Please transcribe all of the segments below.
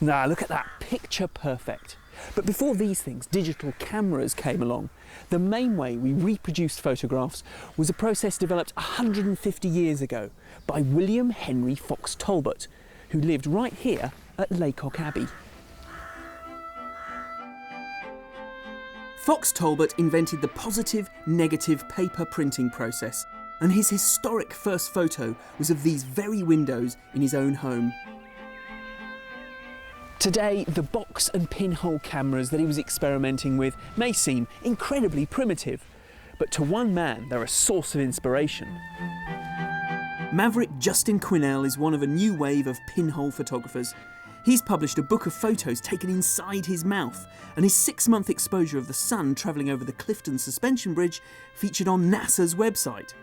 Now look at that, picture perfect. But before these things, digital cameras came along. The main way we reproduced photographs was a process developed 150 years ago by William Henry Fox Talbot, who lived right here at Laycock Abbey. Fox Talbot invented the positive, negative paper printing process, and his historic first photo was of these very windows in his own home. Today, the box and pinhole cameras that he was experimenting with may seem incredibly primitive, but to one man, they're a source of inspiration. Maverick Justin Quinnell is one of a new wave of pinhole photographers. He's published a book of photos taken inside his mouth, and his 6-month exposure of the sun travelling over the Clifton Suspension Bridge featured on NASA's website.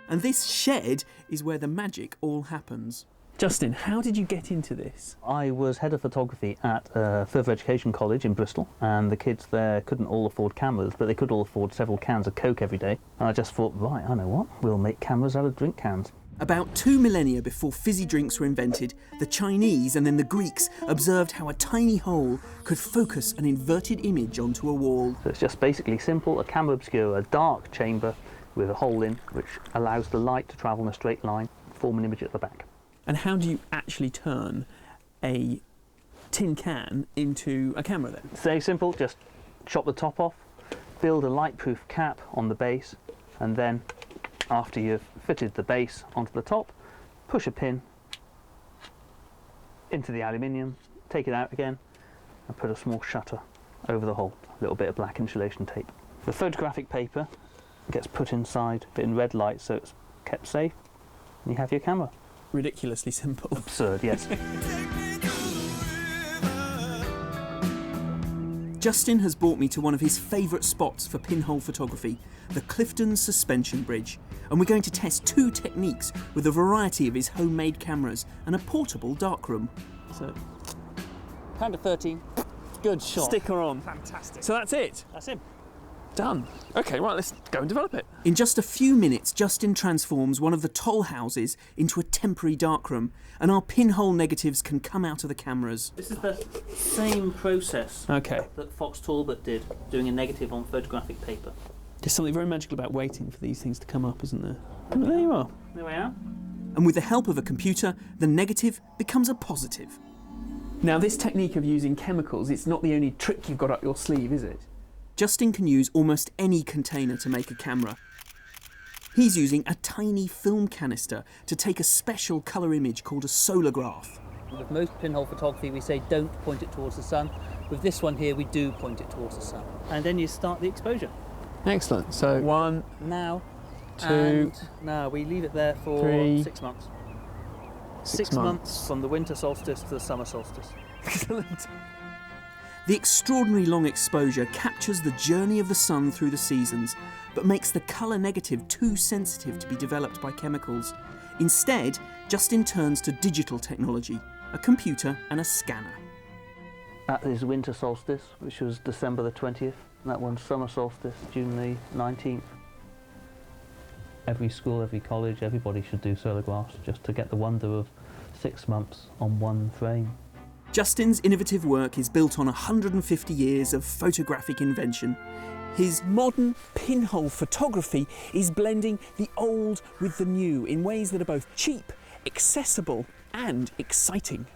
And this shed is where the magic all happens. Justin, how did you get into this? I was head of photography at a further education college in Bristol, and the kids there couldn't all afford cameras, but they could all afford several cans of Coke every day. And I just thought, right, I know what, we'll make cameras out of drink cans. About 2 millennia before fizzy drinks were invented, the Chinese and then the Greeks observed how a tiny hole could focus an inverted image onto a wall. So it's just basically simple, a camera obscura, a dark chamber with a hole in, which allows the light to travel in a straight line, form an image at the back. And how do you actually turn a tin can into a camera then? It's very simple, just chop the top off, build a light-proof cap on the base, and then after you've fitted the base onto the top, push a pin into the aluminium, take it out again, and put a small shutter over the hole, a little bit of black insulation tape. The photographic paper gets put inside, but in red light, so it's kept safe, and you have your camera. Ridiculously simple. Absurd, yes. Justin has brought me to one of his favourite spots for pinhole photography, the Clifton Suspension Bridge, and we're going to test 2 techniques with a variety of his homemade cameras and a portable darkroom. So, pound of 13, good shot. Sticker on. Fantastic. So that's it? That's him. Done. OK, right, let's go and develop it. In just a few minutes, Justin transforms one of the toll houses into a temporary darkroom, and our pinhole negatives can come out of the cameras. This is the same process OK. that Fox Talbot did, doing a negative on photographic paper. There's something very magical about waiting for these things to come up, isn't there? But there you are. There we are. And with the help of a computer, the negative becomes a positive. Now, this technique of using chemicals, it's not the only trick you've got up your sleeve, is it? Justin can use almost any container to make a camera. He's using a tiny film canister to take a special colour image called a solargraph. With most pinhole photography, we say don't point it towards the sun. With this one here, we do point it towards the sun. And then you start the exposure. Excellent. So 1, now, 2, and now we leave it there for 3, 6 months. 6 months from the winter solstice to the summer solstice. Excellent. The extraordinary long exposure captures the journey of the sun through the seasons, but makes the colour negative too sensitive to be developed by chemicals. Instead, Justin turns to digital technology, a computer and a scanner. That is winter solstice, which was December the 20th. That one's summer solstice, June the 19th. Every school, every college, everybody should do solargraphs just to get the wonder of 6 months on one frame. Justin's innovative work is built on 150 years of photographic invention. His modern pinhole photography is blending the old with the new in ways that are both cheap, accessible and exciting.